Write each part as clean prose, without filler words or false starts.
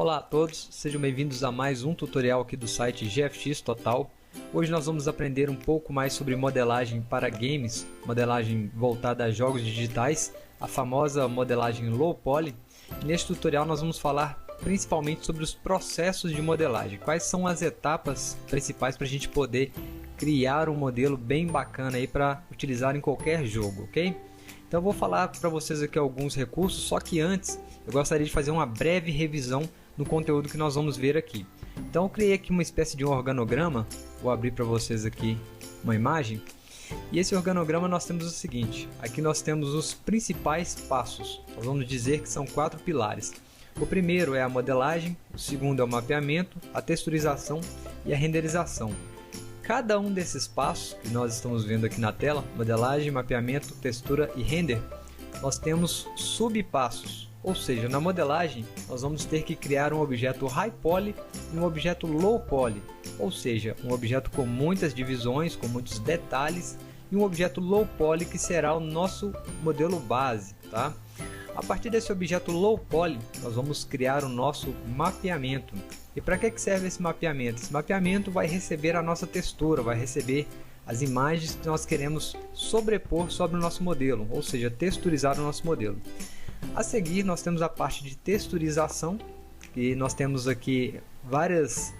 Olá a todos, sejam bem-vindos a mais um tutorial aqui do site GFX Total. Hoje nós vamos aprender um pouco mais sobre modelagem para games, modelagem voltada a jogos digitais, a famosa modelagem Low Poly. E neste tutorial nós vamos falar principalmente sobre os processos de modelagem, quais são as etapas principais para a gente poder criar um modelo bem bacana aí para utilizar em qualquer jogo, ok? Então eu vou falar para vocês aqui alguns recursos, só que antes eu gostaria de fazer uma breve revisão no conteúdo que nós vamos ver aqui. Então eu criei aqui uma espécie de um organograma, vou abrir para vocês aqui uma imagem, e esse organograma nós temos o seguinte, aqui nós temos os principais passos, nós vamos dizer que são 4 pilares. O primeiro é a modelagem, o segundo é o mapeamento, a texturização e a renderização. Cada um desses passos que nós estamos vendo aqui na tela, modelagem, mapeamento, textura e render, nós temos subpassos. Ou seja, na modelagem nós vamos ter que criar um objeto High Poly e um objeto Low Poly, ou seja, um objeto com muitas divisões, com muitos detalhes, e um objeto Low Poly que será o nosso modelo base, tá? A partir desse objeto Low Poly nós vamos criar o nosso mapeamento. E para que serve esse mapeamento? Esse mapeamento vai receber a nossa textura, vai receber as imagens que nós queremos sobrepor sobre o nosso modelo, ou seja, texturizar o nosso modelo. A seguir nós temos a parte de texturização, e nós temos aqui vários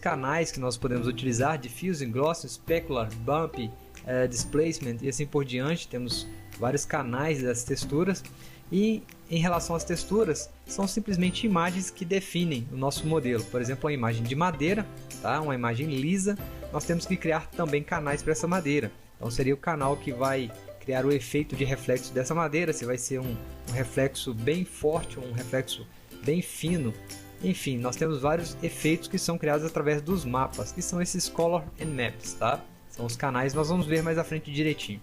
canais que nós podemos utilizar, diffusing, gloss, specular, bump, displacement e assim por diante. Temos vários canais das texturas, e em relação às texturas são simplesmente imagens que definem o nosso modelo. Por exemplo, uma imagem de madeira, tá? Uma imagem lisa, nós temos que criar também canais para essa madeira. Então seria o canal que vai criar o efeito de reflexo dessa madeira, se vai ser um reflexo bem forte ou um reflexo bem fino. Enfim, nós temos vários efeitos que são criados através dos mapas, que são esses Color and Maps, tá? São os canais, nós vamos ver mais à frente direitinho.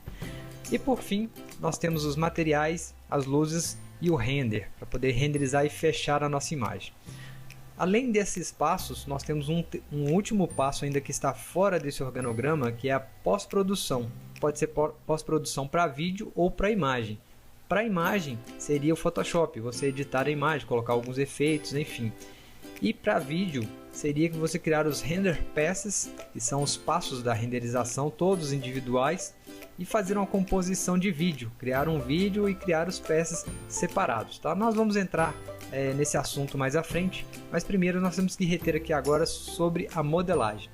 E por fim, nós temos os materiais, as luzes e o render, para poder renderizar e fechar a nossa imagem. Além desses passos, nós temos um último passo ainda que está fora desse organograma, que é a pós-produção. Pode ser pós-produção para vídeo ou para imagem. Para imagem seria o Photoshop, você editar a imagem, colocar alguns efeitos, enfim. E para vídeo seria que você criar os render passes, que são os passos da renderização, todos individuais, e fazer uma composição de vídeo, criar um vídeo e criar os passes separados, tá? Nós vamos entrar nesse assunto mais à frente, mas primeiro nós temos que reter aqui agora sobre a modelagem.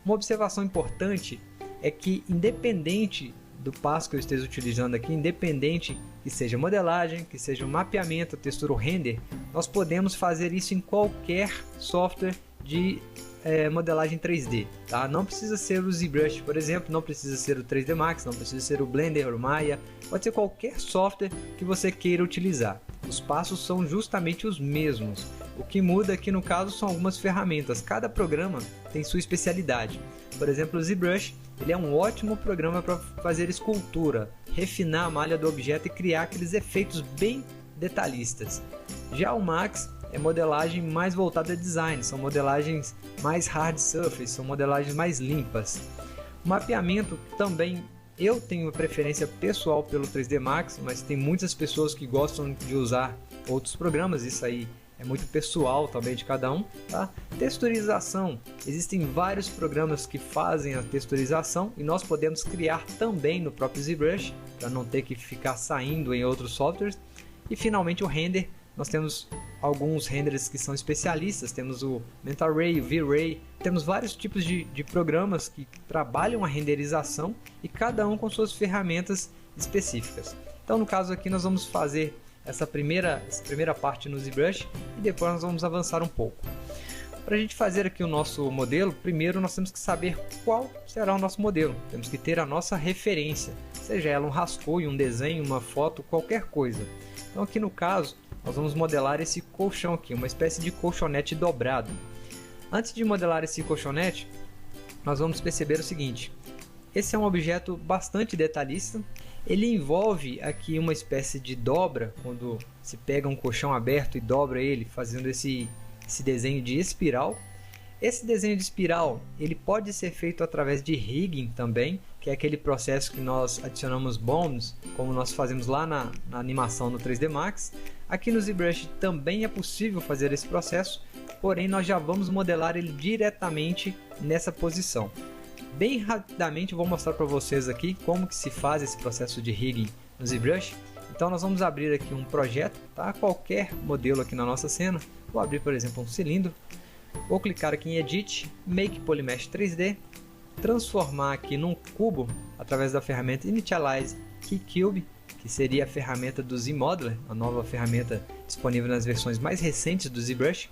Uma observação importante é que, independente do passo que eu esteja utilizando aqui, independente que seja modelagem, que seja um mapeamento, textura ou render, nós podemos fazer isso em qualquer software de modelagem 3D, tá? Não precisa ser o ZBrush, por exemplo, não precisa ser o 3D Max, não precisa ser o Blender ou o Maya, pode ser qualquer software que você queira utilizar. Os passos são justamente os mesmos. O que muda aqui no caso são algumas ferramentas, cada programa tem sua especialidade. Por exemplo, o ZBrush, ele é um ótimo programa para fazer escultura, refinar a malha do objeto e criar aqueles efeitos bem detalhistas. Já o Max é modelagem mais voltada a design, são modelagens mais hard surface, são modelagens mais limpas. O mapeamento também, eu tenho preferência pessoal pelo 3D Max, mas tem muitas pessoas que gostam de usar outros programas, isso aí é muito pessoal também de cada um, tá? Texturização, existem vários programas que fazem a texturização e nós podemos criar também no próprio ZBrush, para não ter que ficar saindo em outros softwares. E finalmente o render, nós temos alguns renders que são especialistas, temos o Mental Ray, o V-Ray, temos vários tipos de programas que trabalham a renderização e cada um com suas ferramentas específicas. Então no caso aqui nós vamos fazer essa primeira parte no ZBrush e depois nós vamos avançar um pouco. Para a gente fazer aqui o nosso modelo, primeiro nós temos que saber qual será o nosso modelo, temos que ter a nossa referência, seja ela um rascunho, um desenho, uma foto, qualquer coisa. Então aqui no caso nós vamos modelar esse colchão aqui, uma espécie de colchonete dobrado. Antes de modelar esse colchonete, nós vamos perceber o seguinte, esse é um objeto bastante detalhista, ele envolve aqui uma espécie de dobra, quando se pega um colchão aberto e dobra ele, fazendo esse desenho de espiral. Esse desenho de espiral, ele pode ser feito através de rigging também, que é aquele processo que nós adicionamos bonds, como nós fazemos lá na animação no 3D Max. Aqui no ZBrush também é possível fazer esse processo, porém nós já vamos modelar ele diretamente nessa posição. Bem rapidamente eu vou mostrar para vocês aqui como que se faz esse processo de rigging no ZBrush. Então nós vamos abrir aqui um projeto, tá? Qualquer modelo aqui na nossa cena. Vou abrir, por exemplo, um cilindro. Vou clicar aqui em Edit, Make Polymesh 3D, transformar aqui num cubo através da ferramenta Initialize KeyCube, que seria a ferramenta do ZModeler, a nova ferramenta disponível nas versões mais recentes do ZBrush.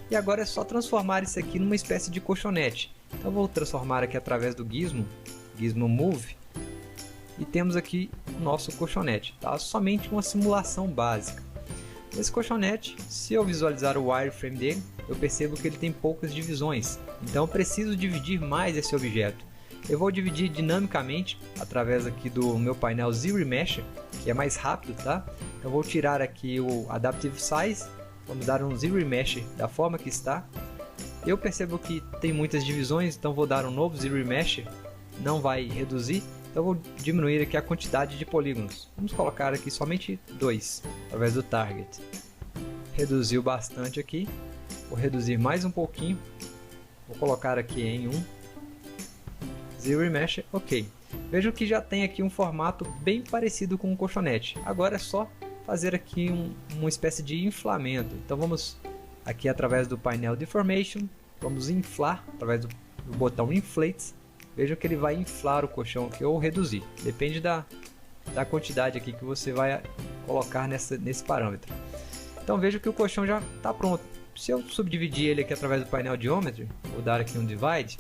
E agora é só transformar isso aqui numa espécie de colchonete. Então eu vou transformar aqui através do Gizmo Move, e temos aqui o nosso colchonete, tá? Somente uma simulação básica. Esse colchonete, se eu visualizar o wireframe dele, eu percebo que ele tem poucas divisões, então eu preciso dividir mais esse objeto. Eu vou dividir dinamicamente através aqui do meu painel ZRemesher, que é mais rápido, tá? Eu vou tirar aqui o Adaptive Size, vamos dar um ZRemesher da forma que está. Eu percebo que tem muitas divisões, então vou dar um novo ZRemesher, não vai reduzir. Então eu vou diminuir aqui a quantidade de polígonos. Vamos colocar aqui somente 2, através do Target. Reduziu bastante aqui. Vou reduzir mais um pouquinho. Vou colocar aqui em 1. ZRemesher, ok. Vejam que já tem aqui um formato bem parecido com o colchonete. Agora é só fazer aqui uma espécie de inflamento. Então vamos aqui através do painel Deformation. Vamos inflar através do botão Inflate. Vejam que ele vai inflar o colchão aqui ou reduzir. Depende da quantidade aqui que você vai colocar nesse parâmetro. Então veja que o colchão já está pronto. Se eu subdividir ele aqui através do painel Geometry, vou dar aqui um Divide,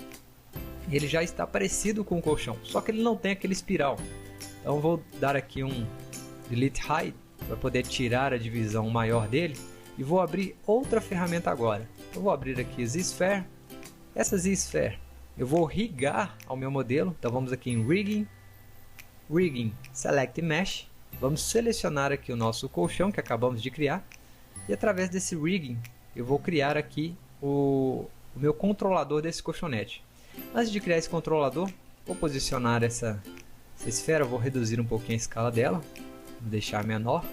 ele já está parecido com o colchão, só que ele não tem aquele espiral. Então vou dar aqui um Delete Hide para poder tirar a divisão maior dele. E vou abrir outra ferramenta agora. Eu vou abrir aqui Z-Sphere. Essa Z-Sphere eu vou rigar ao meu modelo, então vamos aqui em Rigging, Select Mesh, vamos selecionar aqui o nosso colchão que acabamos de criar, e através desse Rigging eu vou criar aqui o meu controlador desse colchonete. Antes de criar esse controlador, vou posicionar essa esfera, vou reduzir um pouquinho a escala dela, vou deixar menor,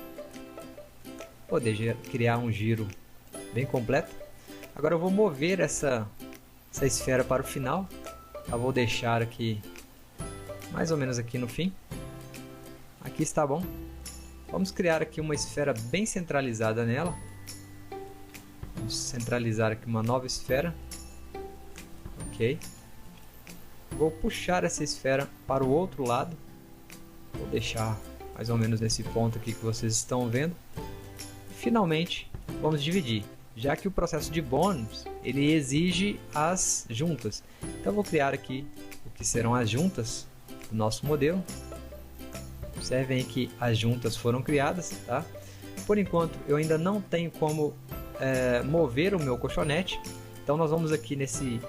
poder criar um giro bem completo. Agora eu vou mover essa esfera para o final. Eu vou deixar aqui mais ou menos aqui no fim. Aqui está bom. Vamos criar aqui uma esfera bem centralizada nela. Vamos centralizar aqui uma nova esfera. Ok. Vou puxar essa esfera para o outro lado. Vou deixar mais ou menos nesse ponto aqui que vocês estão vendo. E, finalmente vamos dividir, já que o processo de bonds ele exige as juntas. Então eu vou criar aqui o que serão as juntas do nosso modelo. Observem que as juntas foram criadas, tá? Por enquanto eu ainda não tenho como mover o meu colchonete, então nós vamos aqui nesse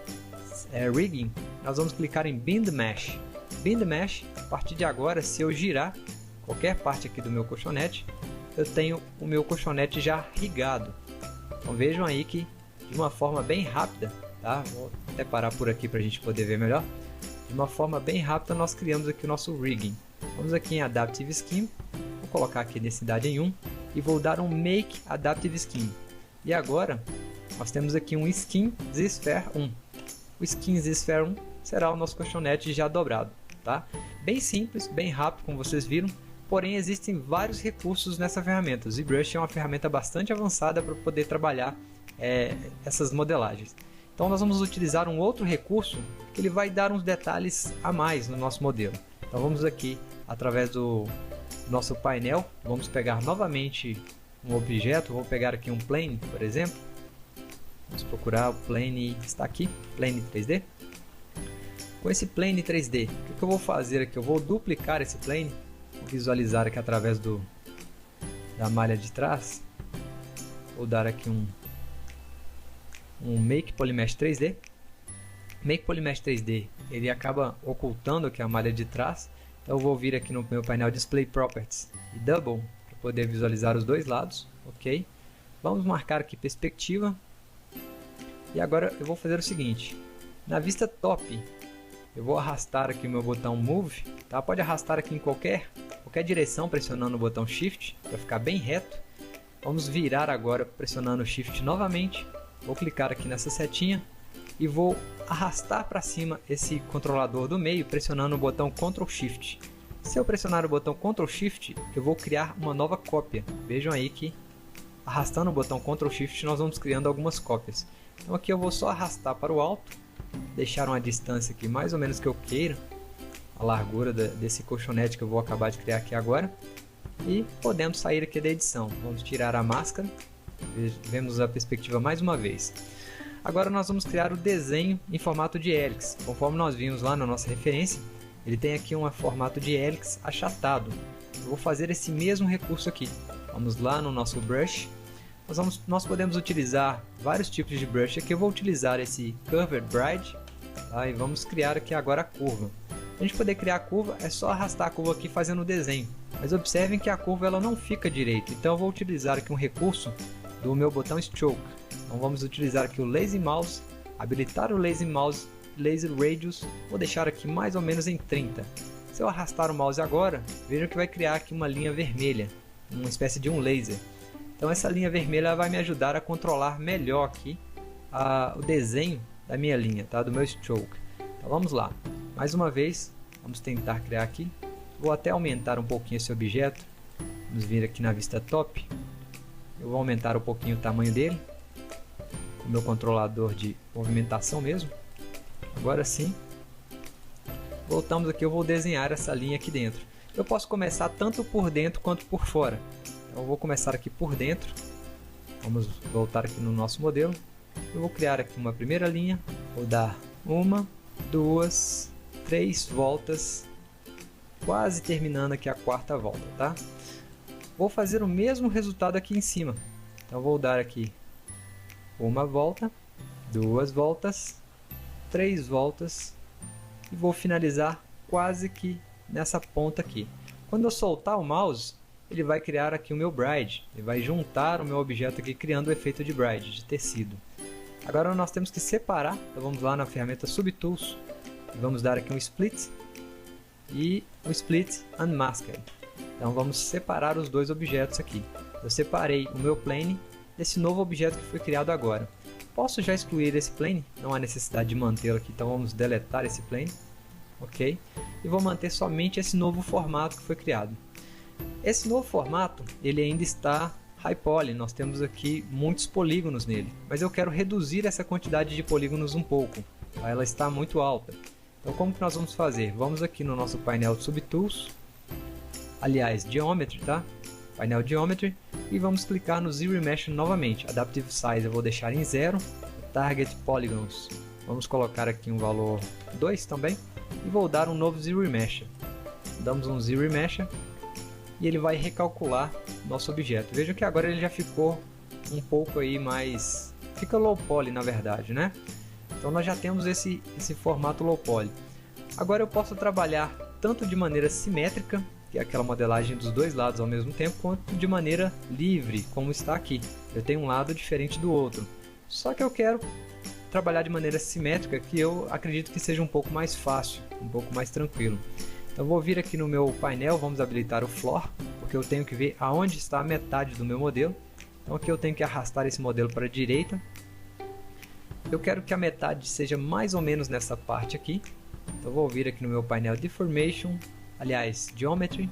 Rigging, nós vamos clicar em Bind Mesh. Bind Mesh, a partir de agora, se eu girar qualquer parte aqui do meu colchonete, eu tenho o meu colchonete já rigado. Então vejam aí que de uma forma bem rápida, tá? Vou até parar por aqui para a gente poder ver melhor. De uma forma bem rápida nós criamos aqui o nosso Rigging. Vamos aqui em Adaptive Scheme, vou colocar aqui densidade em 1 e vou dar um Make Adaptive Scheme. E agora nós temos aqui um Skin Z-Sphere 1. O Skin Z-Sphere 1 será o nosso colchonete já dobrado, tá? Bem simples, bem rápido, como vocês viram. Porém, existem vários recursos nessa ferramenta. O ZBrush é uma ferramenta bastante avançada para poder trabalhar essas modelagens. Então nós vamos utilizar um outro recurso que ele vai dar uns detalhes a mais no nosso modelo. Então vamos aqui através do nosso painel, vamos pegar novamente um objeto, vou pegar aqui um plane, por exemplo. Vamos procurar o plane, está aqui, plane 3D. Com esse plane 3D, o que eu vou fazer aqui? Eu vou duplicar esse plane. Vou visualizar aqui através da malha de trás. Vou dar aqui um Make Polymesh 3D. Make Polymesh 3D, ele acaba ocultando aqui a malha de trás. Então eu vou vir aqui no meu painel Display Properties e Double para poder visualizar os dois lados. Ok. Vamos marcar aqui perspectiva. E agora eu vou fazer o seguinte, na vista top, eu vou arrastar aqui o meu botão Move, tá? Pode arrastar aqui em qualquer direção pressionando o botão Shift, para ficar bem reto. Vamos virar agora pressionando o Shift novamente, vou clicar aqui nessa setinha e vou arrastar para cima esse controlador do meio pressionando o botão Ctrl Shift. Se eu pressionar o botão Ctrl Shift, eu vou criar uma nova cópia. Vejam aí que arrastando o botão Ctrl Shift nós vamos criando algumas cópias. Então aqui eu vou só arrastar para o alto, deixar uma distância aqui mais ou menos que eu queira, a largura desse colchonete que eu vou acabar de criar aqui agora. E podemos sair aqui da edição. Vamos tirar a máscara, vemos a perspectiva mais uma vez. Agora nós vamos criar o desenho em formato de hélice, conforme nós vimos lá na nossa referência. Ele tem aqui um formato de hélice achatado. Eu vou fazer esse mesmo recurso aqui. Vamos lá no nosso brush. Nós podemos utilizar vários tipos de brush. Aqui eu vou utilizar esse Curved Bride, tá? E vamos criar aqui agora a curva. Para a gente poder criar a curva é só arrastar a curva aqui fazendo o desenho. Mas observem que a curva ela não fica direita. Então eu vou utilizar aqui um recurso do meu botão Stroke. Então vamos utilizar aqui o Lazy Mouse, habilitar o Lazy Mouse Laser Radius, vou deixar aqui mais ou menos em 30. Se eu arrastar o mouse agora, vejam que vai criar aqui uma linha vermelha, uma espécie de um laser. Então essa linha vermelha vai me ajudar a controlar melhor aqui o desenho da minha linha, tá? Do meu stroke. Então vamos lá, mais uma vez, vamos tentar criar aqui. Vou até aumentar um pouquinho esse objeto, vamos vir aqui na vista top. Eu vou aumentar um pouquinho o tamanho dele, com o meu controlador de movimentação mesmo. Agora sim, voltamos aqui, eu vou desenhar essa linha aqui dentro. Eu posso começar tanto por dentro quanto por fora. Então, eu vou começar aqui por dentro. Vamos voltar aqui no nosso modelo. Eu vou criar aqui uma primeira linha. Vou dar 1, 2, 3 voltas. Quase terminando aqui a quarta volta, tá? Vou fazer o mesmo resultado aqui em cima. Então vou dar aqui uma volta, 2 voltas, 3 voltas e vou finalizar quase que nessa ponta aqui. Quando eu soltar o mouse, ele vai criar aqui o meu bride, ele vai juntar o meu objeto aqui criando o efeito de bride, de tecido. Agora nós temos que separar, então vamos lá na ferramenta Subtools e vamos dar aqui um Split e um Split Unmasked. Então vamos separar os dois objetos aqui. Eu separei o meu plane desse novo objeto que foi criado agora. Posso já excluir esse plane, não há necessidade de mantê-lo aqui, então vamos deletar esse plane, ok? E vou manter somente esse novo formato que foi criado. Esse novo formato, ele ainda está High Poly, nós temos aqui muitos polígonos nele, mas eu quero reduzir essa quantidade de polígonos um pouco, tá? Ela está muito alta. Então como que nós vamos fazer? Vamos aqui no nosso painel Subtools, aliás, Geometry, tá? Painel Geometry, e vamos clicar no Zero Mesh novamente. Adaptive Size eu vou deixar em 0, Target Polygons vamos colocar aqui um valor 2 também, e vou dar um novo Zero Mesh. Damos um Zero Mesh e ele vai recalcular nosso objeto. Vejam que agora ele já ficou um pouco aí mais, fica low poly na verdade, né? Então nós já temos esse formato low poly. Agora eu posso trabalhar tanto de maneira simétrica, que é aquela modelagem dos dois lados ao mesmo tempo, quanto de maneira livre, como está aqui. Eu tenho um lado diferente do outro. Só que eu quero trabalhar de maneira simétrica, que eu acredito que seja um pouco mais fácil, um pouco mais tranquilo. Então vou vir aqui no meu painel, vamos habilitar o Floor, porque eu tenho que ver aonde está a metade do meu modelo. Então aqui eu tenho que arrastar esse modelo para a direita. Eu quero que a metade seja mais ou menos nessa parte aqui. Então vou vir aqui no meu painel Deformation, aliás, Geometry,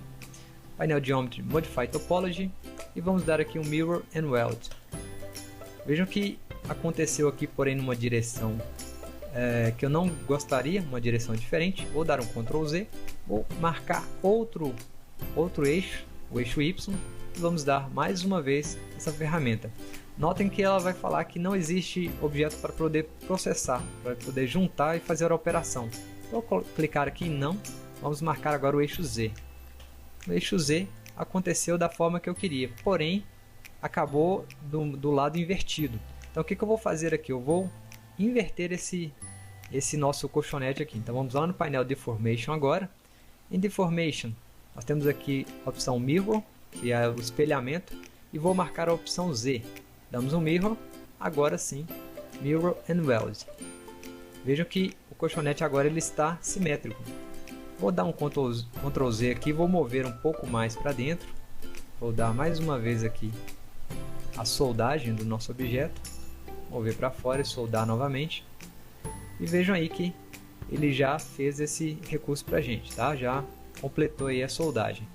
painel Geometry, Modify Topology, e vamos dar aqui um Mirror and Weld. Vejam que aconteceu aqui, porém, numa direção que eu não gostaria, uma direção diferente. Vou dar um Ctrl Z, vou marcar outro eixo, o eixo Y, e vamos dar mais uma vez essa ferramenta. Notem que ela vai falar que não existe objeto para poder processar, para poder juntar e fazer a operação. Então, vou clicar aqui em não. Vamos marcar agora o eixo Z. O eixo Z aconteceu da forma que eu queria, porém acabou do lado invertido. Então o que eu vou fazer aqui? Eu vou inverter esse nosso colchonete aqui. Então vamos lá no painel Deformation agora. Em Deformation nós temos aqui a opção Mirror, que é o espelhamento, e vou marcar a opção Z. Damos um Mirror, agora sim Mirror and Weld. Vejam que o colchonete agora ele está simétrico. Vou dar um Ctrl Z aqui, vou mover um pouco mais para dentro. Vou dar mais uma vez aqui a soldagem do nosso objeto. Mover para fora e soldar novamente. E vejam aí que ele já fez esse recurso para a gente, tá? Já completou aí a soldagem.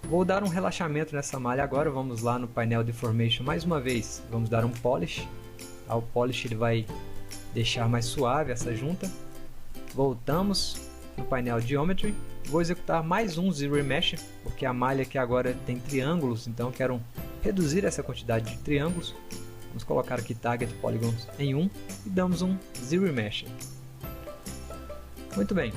Vou dar um relaxamento nessa malha agora. Vamos lá no painel Deformation mais uma vez. Vamos dar um Polish. Tá? O Polish ele vai deixar mais suave essa junta. Voltamos no painel Geometry. Vou executar mais um Zero Remesh, porque a malha aqui agora tem triângulos, então eu quero reduzir essa quantidade de triângulos. Vamos colocar aqui Target Polygons em 1 e damos um Zero Remesh. Muito bem.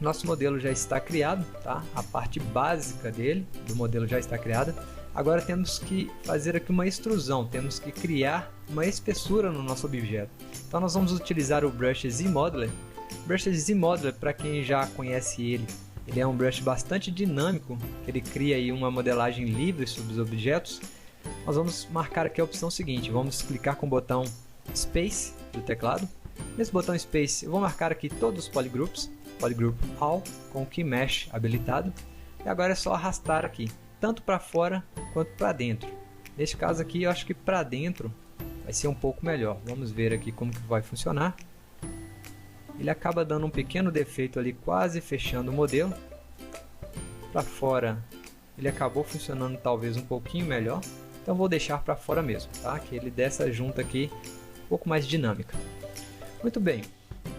Nosso modelo já está criado, tá? A parte básica dele, do modelo já está criada. Agora temos que fazer aqui uma extrusão, temos que criar uma espessura no nosso objeto. Então nós vamos utilizar o Brush Z-Modeler. O Brush Z-Modeler, para quem já conhece ele é um brush bastante dinâmico, ele cria aí uma modelagem livre sobre os objetos. Nós vamos marcar aqui a opção seguinte, vamos clicar com o botão Space do teclado. Nesse botão Space eu vou marcar aqui todos os polygroups, Polygroup All, com o Key Mesh habilitado. E agora é só arrastar aqui, tanto para fora quanto para dentro. Neste caso aqui eu acho que para dentro vai ser um pouco melhor. Vamos ver aqui como que vai funcionar. Ele acaba dando um pequeno defeito ali, quase fechando o modelo. Para fora ele acabou funcionando talvez um pouquinho melhor. Então vou deixar para fora mesmo, tá? Que ele dessa junta aqui um pouco mais dinâmica. Muito bem,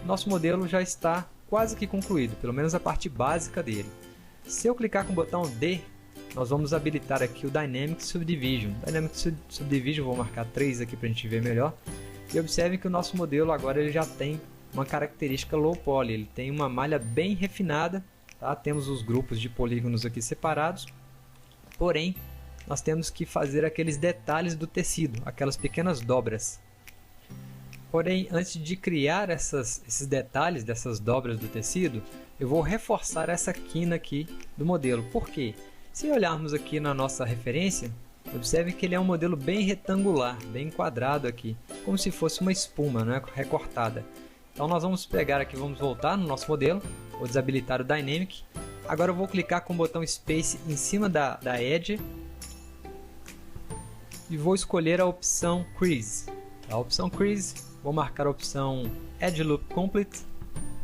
nosso modelo já está quase que concluído, pelo menos a parte básica dele. Se eu clicar com o botão D, nós vamos habilitar aqui o Dynamic Subdivision. Dynamic Subdivision, vou marcar 3 aqui para a gente ver melhor. E observem que o nosso modelo agora ele já tem uma característica Low Poly, ele tem uma malha bem refinada, tá? Temos os grupos de polígonos aqui separados, porém nós temos que fazer aqueles detalhes do tecido, aquelas pequenas dobras. Porém, antes de criar esses detalhes dessas dobras do tecido, eu vou reforçar essa quina aqui do modelo. Por quê? Se olharmos aqui na nossa referência, observe que ele é um modelo bem retangular, bem quadrado aqui, como se fosse uma espuma, né, recortada. Então nós vamos pegar aqui, vamos voltar no nosso modelo, vou desabilitar o Dynamic. Agora eu vou clicar com o botão Space em cima da Edge e vou escolher a opção Crease. A opção Crease, vou marcar a opção Edge Loop Complete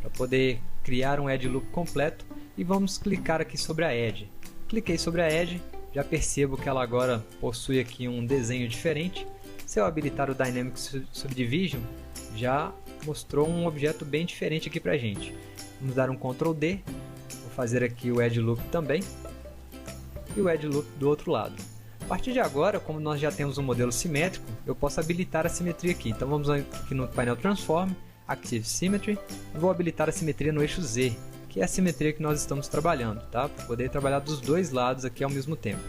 para poder criar um Edge Loop completo e vamos clicar aqui sobre a Edge. Cliquei sobre a Edge, já percebo que ela agora possui aqui um desenho diferente. Se eu habilitar o Dynamic Subdivision, já mostrou um objeto bem diferente aqui pra gente. Vamos dar um Ctrl D, vou fazer aqui o Edge Loop também e o Edge Loop do outro lado. A partir de agora, como nós já temos um modelo simétrico, eu posso habilitar a simetria aqui. Então vamos aqui no painel Transform, Active Symmetry, e vou habilitar a simetria no eixo Z, que é a simetria que nós estamos trabalhando, tá? Para poder trabalhar dos dois lados aqui ao mesmo tempo.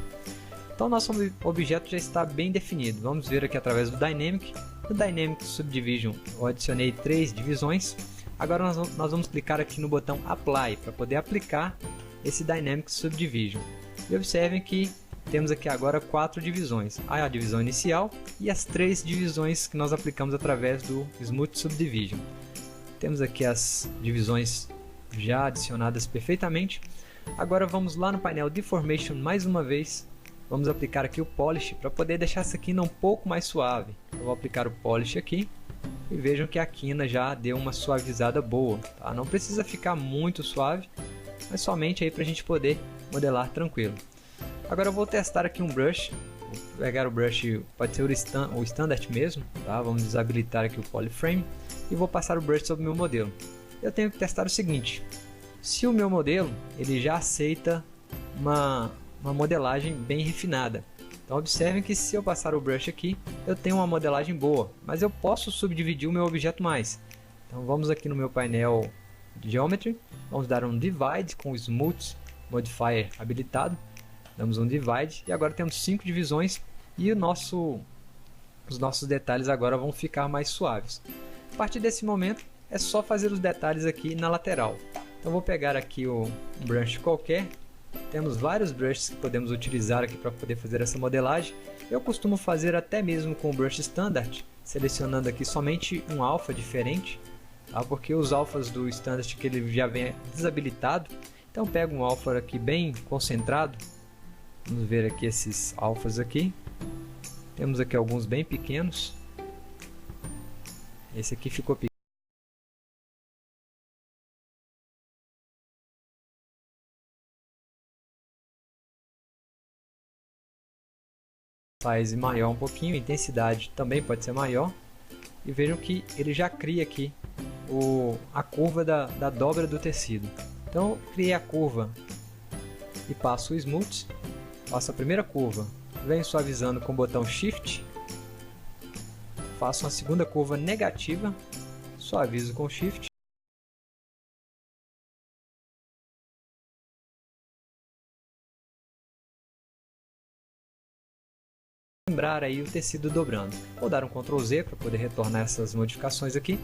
Então nosso objeto já está bem definido. Vamos ver aqui através do Dynamic. No Dynamic Subdivision eu adicionei 3 divisões. Agora nós vamos clicar aqui no botão Apply para poder aplicar esse Dynamic Subdivision. E observem que temos aqui agora 4 divisões. A divisão inicial e as 3 divisões que nós aplicamos através do Smooth Subdivision. Temos aqui as divisões já adicionadas perfeitamente. Agora vamos lá no painel Deformation mais uma vez. Vamos aplicar aqui o Polish para poder deixar essa quina um pouco mais suave. Eu vou aplicar o Polish aqui e vejam que a quina já deu uma suavizada boa, tá? Não precisa ficar muito suave, mas somente aí para a gente poder modelar tranquilo. Agora eu vou testar aqui um brush. Vou pegar o brush, pode ser o Standard mesmo, tá? Vamos desabilitar aqui o Polyframe e vou passar o brush sobre o meu modelo. Eu tenho que testar o seguinte: se o meu modelo ele já aceita uma modelagem bem refinada. Então observem que se eu passar o brush aqui, eu tenho uma modelagem boa, mas eu posso subdividir o meu objeto mais. Então vamos aqui no meu painel Geometry, vamos dar um Divide com o Smooth Modifier habilitado. Damos um Divide e agora temos 5 divisões e os nossos detalhes agora vão ficar mais suaves. A partir desse momento é só fazer os detalhes aqui na lateral. Então vou pegar aqui um brush qualquer. Temos vários brushes que podemos utilizar aqui para poder fazer essa modelagem. Eu costumo fazer até mesmo com o brush Standard, selecionando aqui somente um alfa diferente, tá? Porque os alfas do Standard que ele já vem desabilitado. Então pego um alfa aqui bem concentrado. Vamos ver aqui esses alfas aqui. Temos aqui alguns bem pequenos. Esse aqui ficou pequeno. Size maior um pouquinho, intensidade também pode ser maior. E vejam que ele já cria aqui a curva da dobra do tecido. Então criei a curva e passo o Smooth, passo a primeira curva, venho suavizando com o botão Shift, faço uma segunda curva negativa, suavizo com o Shift. Lembrar aí o tecido dobrando. Vou dar um Ctrl Z para poder retornar essas modificações aqui.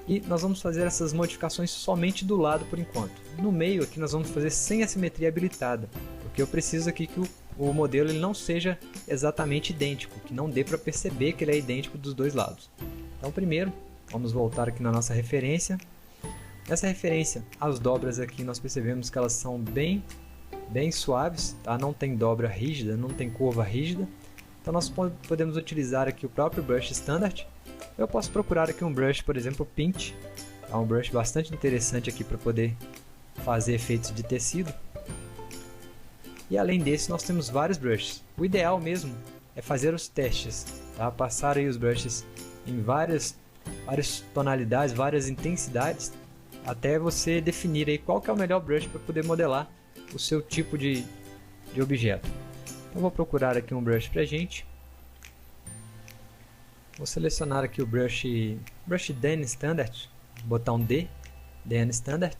E nós vamos fazer essas modificações somente do lado por enquanto. No meio aqui nós vamos fazer sem a simetria habilitada, porque eu preciso aqui que o modelo ele não seja exatamente idêntico, que não dê para perceber que ele é idêntico dos dois lados. Então primeiro, vamos voltar aqui na nossa referência. Nessa referência, as dobras aqui nós percebemos que elas são bem suaves, tá? Não tem dobra rígida, não tem curva rígida. Então nós podemos utilizar aqui o próprio brush standard. Eu posso procurar aqui um brush, por exemplo, Pinch. É um brush bastante interessante aqui para poder fazer efeitos de tecido. E além desse, nós temos vários brushes. O ideal mesmo é fazer os testes, tá? Passar aí os brushes em várias tonalidades, várias intensidades, até você definir aí qual que é o melhor brush para poder modelar o seu tipo de objeto. Então vou procurar aqui um brush pra gente. Vou selecionar aqui o brush DN Standard, botão D, DN Standard.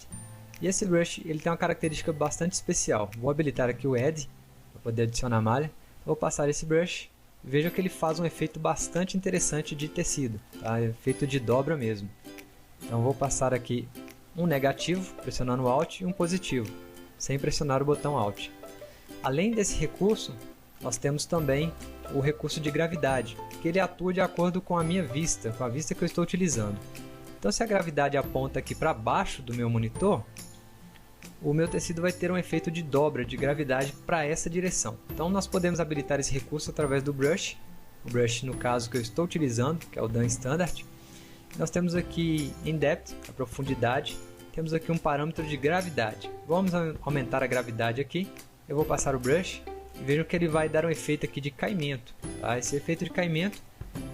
E esse brush ele tem uma característica bastante especial. Vou habilitar aqui o Add para poder adicionar malha. Vou passar esse brush e veja que ele faz um efeito bastante interessante de tecido, tá? Efeito de dobra mesmo. Então vou passar aqui um negativo pressionando o Alt e um positivo, sem pressionar o botão Alt. Além desse recurso, nós temos também o recurso de gravidade, que ele atua de acordo com a minha vista, com a vista que eu estou utilizando. Então se a gravidade aponta aqui para baixo do meu monitor, o meu tecido vai ter um efeito de dobra de gravidade para essa direção. Então nós podemos habilitar esse recurso através do brush, o brush no caso que eu estou utilizando, que é o Dan Standard. Nós temos aqui em Depth, a profundidade, temos aqui um parâmetro de gravidade. Vamos aumentar a gravidade aqui. Eu vou passar o brush e vejam que ele vai dar um efeito aqui de caimento. Tá? Esse efeito de caimento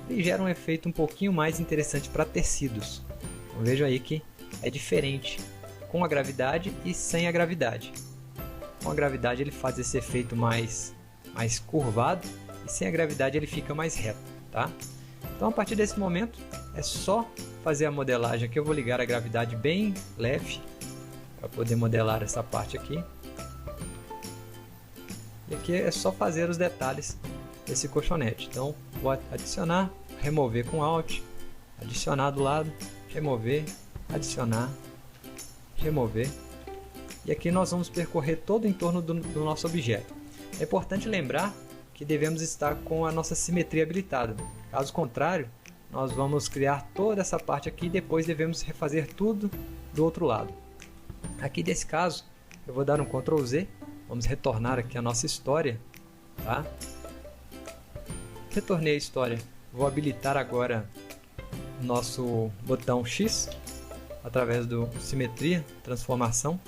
ele gera um efeito um pouquinho mais interessante para tecidos. Então, vejam aí que é diferente com a gravidade e sem a gravidade. Com a gravidade ele faz esse efeito mais curvado e sem a gravidade ele fica mais reto. Tá? Então a partir desse momento é só fazer a modelagem aqui. Eu vou ligar a gravidade bem leve para poder modelar essa parte aqui. E aqui é só fazer os detalhes desse colchonete. Então vou adicionar, remover com Alt, adicionar do lado, remover, adicionar, remover. E aqui nós vamos percorrer todo o entorno do nosso objeto. É importante lembrar que devemos estar com a nossa simetria habilitada. Caso contrário, nós vamos criar toda essa parte aqui e depois devemos refazer tudo do outro lado. Aqui nesse caso, eu vou dar um Ctrl Z. Vamos retornar aqui a nossa história, tá? Retornei a história. Vou habilitar agora o nosso botão X através do simetria, transformação.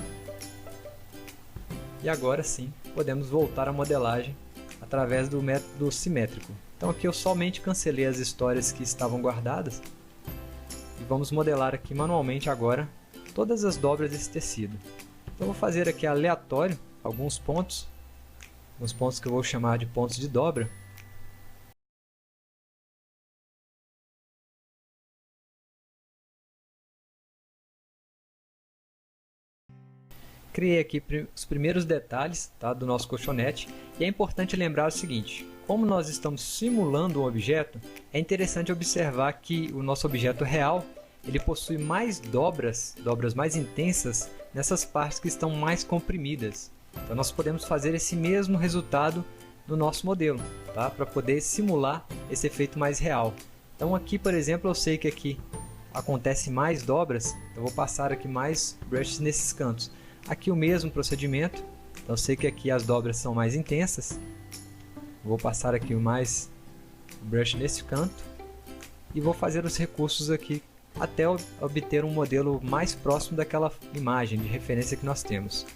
E agora sim, podemos voltar à modelagem através do método simétrico. Então aqui eu somente cancelei as histórias que estavam guardadas e vamos modelar aqui manualmente agora todas as dobras desse tecido. Então vou fazer aqui aleatório alguns pontos que eu vou chamar de pontos de dobra. Criei aqui os primeiros detalhes, tá, do nosso colchonete e é importante lembrar o seguinte: como nós estamos simulando um objeto, é interessante observar que o nosso objeto real ele possui mais dobras mais intensas nessas partes que estão mais comprimidas. Então nós podemos fazer esse mesmo resultado no nosso modelo, tá? Para poder simular esse efeito mais real. Então aqui, por exemplo, eu sei que aqui acontece mais dobras, eu vou passar aqui mais brushes nesses cantos. Aqui o mesmo procedimento, então eu sei que aqui as dobras são mais intensas, vou passar aqui mais brush nesse canto e vou fazer os recursos aqui até obter um modelo mais próximo daquela imagem de referência que nós temos.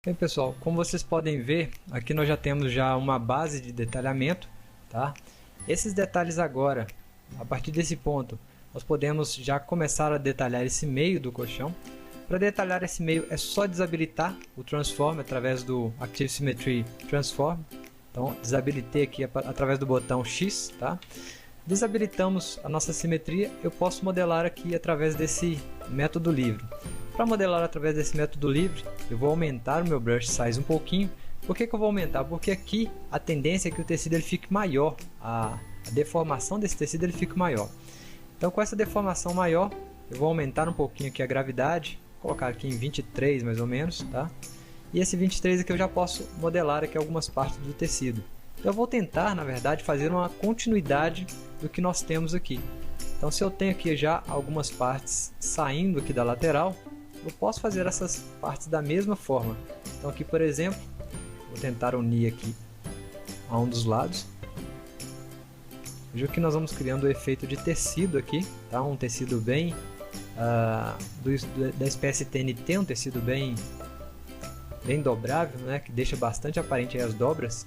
Bem, pessoal, como vocês podem ver, aqui nós já temos já uma base de detalhamento, tá? Esses detalhes agora, a partir desse ponto, nós podemos já começar a detalhar esse meio do colchão. Para detalhar esse meio é só desabilitar o Transform através do Active Symmetry Transform. Então, desabilitei aqui através do botão X, tá? Desabilitamos a nossa simetria, eu posso modelar aqui através desse método livre. Para modelar através desse método livre, eu vou aumentar o meu brush size um pouquinho. Por que eu vou aumentar? Porque aqui a tendência é que o tecido ele fique maior, a deformação desse tecido ele fique maior. Então com essa deformação maior, eu vou aumentar um pouquinho aqui a gravidade, vou colocar aqui em 23 mais ou menos, tá? E esse 23 aqui eu já posso modelar aqui algumas partes do tecido. Então eu vou tentar, na verdade, fazer uma continuidade do que nós temos aqui. Então se eu tenho aqui já algumas partes saindo aqui da lateral, eu posso fazer essas partes da mesma forma. Então aqui, por exemplo, vou tentar unir aqui a um dos lados. Veja que nós vamos criando o efeito de tecido aqui, tá? Um tecido bem da espécie TNT, um tecido bem dobrável, né? Que deixa bastante aparente as dobras.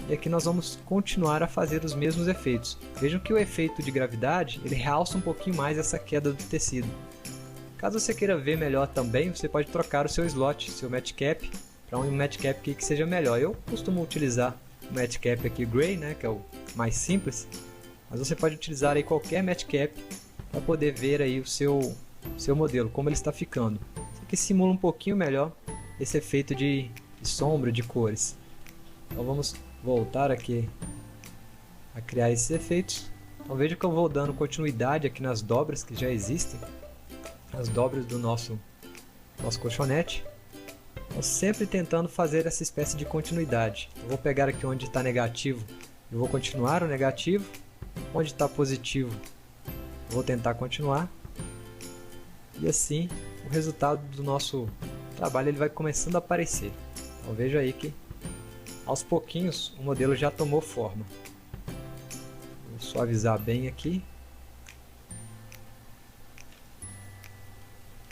E aqui nós vamos continuar a fazer os mesmos efeitos. Vejam que o efeito de gravidade ele realça um pouquinho mais essa queda do tecido. Caso você queira ver melhor também, você pode trocar o seu slot, seu match cap, para um match cap que seja melhor. Eu costumo utilizar o match cap aqui Gray, né, que é o mais simples, mas você pode utilizar aí qualquer match cap para poder ver aí o seu modelo, como ele está ficando. Isso aqui simula um pouquinho melhor esse efeito de sombra, de cores. Então vamos voltar aqui a criar esses efeitos. Então veja que eu vou dando continuidade aqui nas dobras que já existem, as dobras do nosso colchonete. Então, sempre tentando fazer essa espécie de continuidade. Eu vou pegar aqui onde está negativo, eu vou continuar o negativo. Onde está positivo, eu vou tentar continuar. E assim, o resultado do nosso trabalho ele vai começando a aparecer. Então veja aí que aos pouquinhos o modelo já tomou forma. Vou suavizar bem aqui.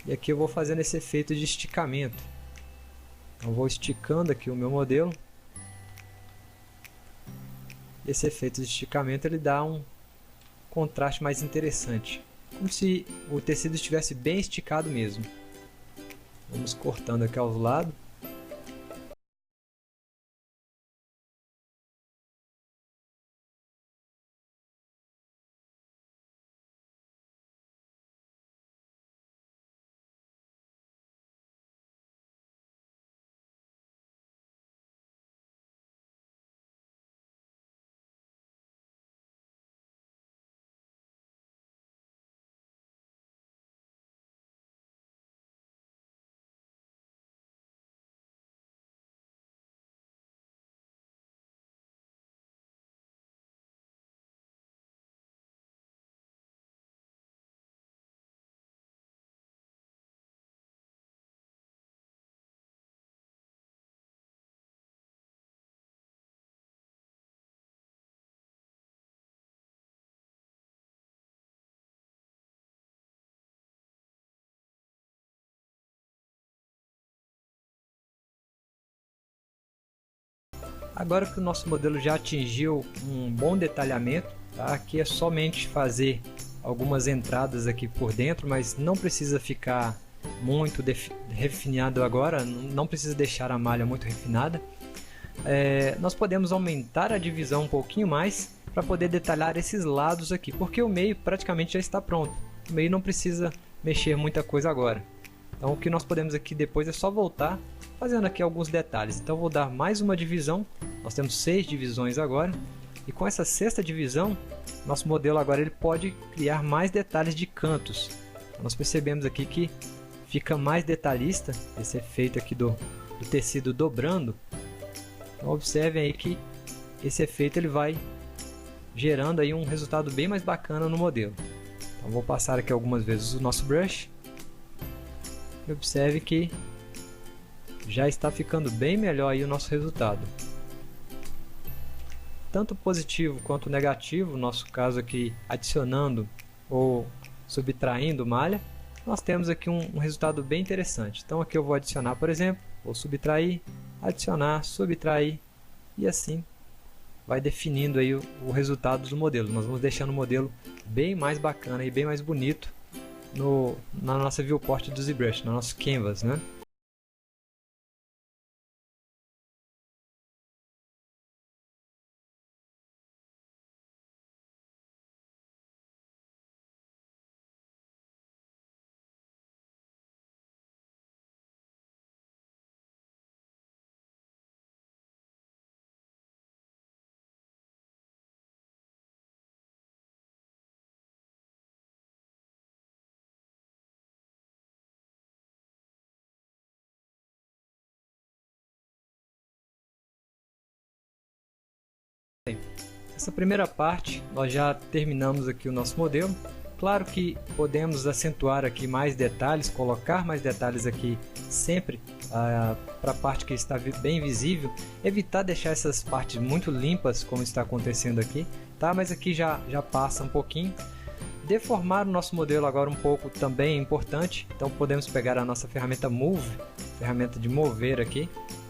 E aqui eu vou fazendo esse efeito de esticamento. Então vou esticando aqui o meu modelo. Esse efeito de esticamento ele dá um contraste mais interessante. Como se o tecido estivesse bem esticado mesmo. Vamos cortando aqui aos lados. Agora que o nosso modelo já atingiu um bom detalhamento, tá? Aqui é somente fazer algumas entradas aqui por dentro, mas não precisa ficar muito refinado agora, não precisa deixar a malha muito refinada. Nós podemos aumentar a divisão um pouquinho mais para poder detalhar esses lados aqui, porque o meio praticamente já está pronto. O meio não precisa mexer muita coisa agora. Então o que nós podemos aqui depois é só voltar fazendo aqui alguns detalhes. Então vou dar mais uma divisão, nós temos 6 divisões agora, e com essa sexta divisão, nosso modelo agora ele pode criar mais detalhes de cantos. Então, nós percebemos aqui que fica mais detalhista esse efeito aqui do tecido dobrando. Então observem aí que esse efeito ele vai gerando aí um resultado bem mais bacana no modelo. Então vou passar aqui algumas vezes o nosso brush. E observe que já está ficando bem melhor aí o nosso resultado. Tanto positivo quanto negativo, no nosso caso aqui adicionando ou subtraindo malha, nós temos aqui um resultado bem interessante. Então aqui eu vou adicionar, por exemplo, vou subtrair, adicionar, subtrair e assim vai definindo aí o resultado do modelo. Nós vamos deixando o modelo bem mais bacana e bem mais bonito na nossa viewport do ZBrush, no nosso canvas, né? Essa primeira parte nós já terminamos aqui o nosso modelo. Claro que podemos acentuar aqui mais detalhes, colocar mais detalhes aqui sempre para a parte que está bem visível, evitar deixar essas partes muito limpas como está acontecendo aqui, tá? Mas aqui já passa um pouquinho. Deformar o nosso modelo agora um pouco também é importante, então podemos pegar a nossa ferramenta Move, ferramenta de mover aqui,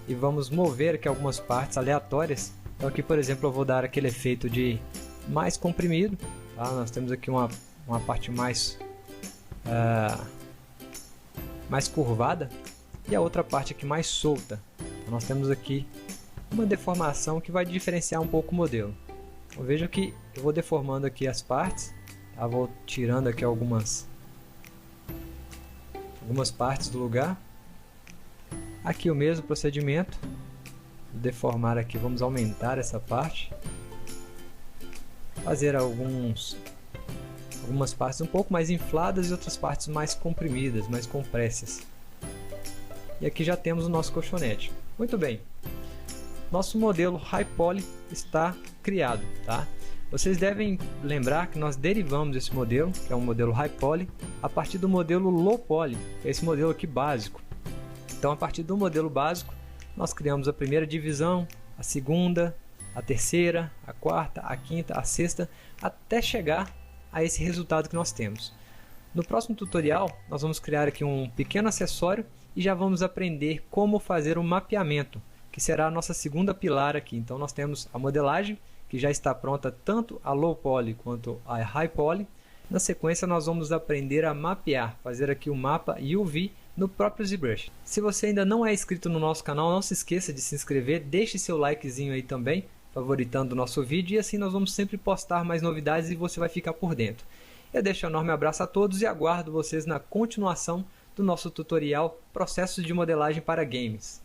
e vamos mover aqui algumas partes aleatórias. Então aqui, por exemplo, eu vou dar aquele efeito de mais comprimido, tá? Nós temos aqui uma parte mais curvada e a outra parte aqui mais solta. Então, nós temos aqui uma deformação que vai diferenciar um pouco o modelo. Então, veja que eu vou deformando aqui as partes, tá? Vou tirando aqui algumas partes do lugar. Aqui o mesmo procedimento. Deformar aqui, vamos aumentar essa parte, fazer algumas partes um pouco mais infladas e outras partes mais comprimidas, mais compressas. E aqui já temos o nosso colchonete. Muito bem, nosso modelo High Poly está criado, tá? Vocês devem lembrar que nós derivamos esse modelo, que é um modelo High Poly, a partir do modelo Low Poly, que é esse modelo aqui básico. Então, a partir do modelo básico, nós criamos a primeira divisão, a segunda, a terceira, a quarta, a quinta, a sexta, até chegar a esse resultado que nós temos. No próximo tutorial, nós vamos criar aqui um pequeno acessório e já vamos aprender como fazer o mapeamento, que será a nossa segunda pilar aqui. Então nós temos a modelagem, que já está pronta tanto a Low Poly quanto a High Poly. Na sequência nós vamos aprender a mapear, fazer aqui o mapa UV no próprio ZBrush. Se você ainda não é inscrito no nosso canal, não se esqueça de se inscrever, deixe seu likezinho aí também, favoritando o nosso vídeo, e assim nós vamos sempre postar mais novidades e você vai ficar por dentro. Eu deixo um enorme abraço a todos e aguardo vocês na continuação do nosso tutorial Processos de Modelagem para Games.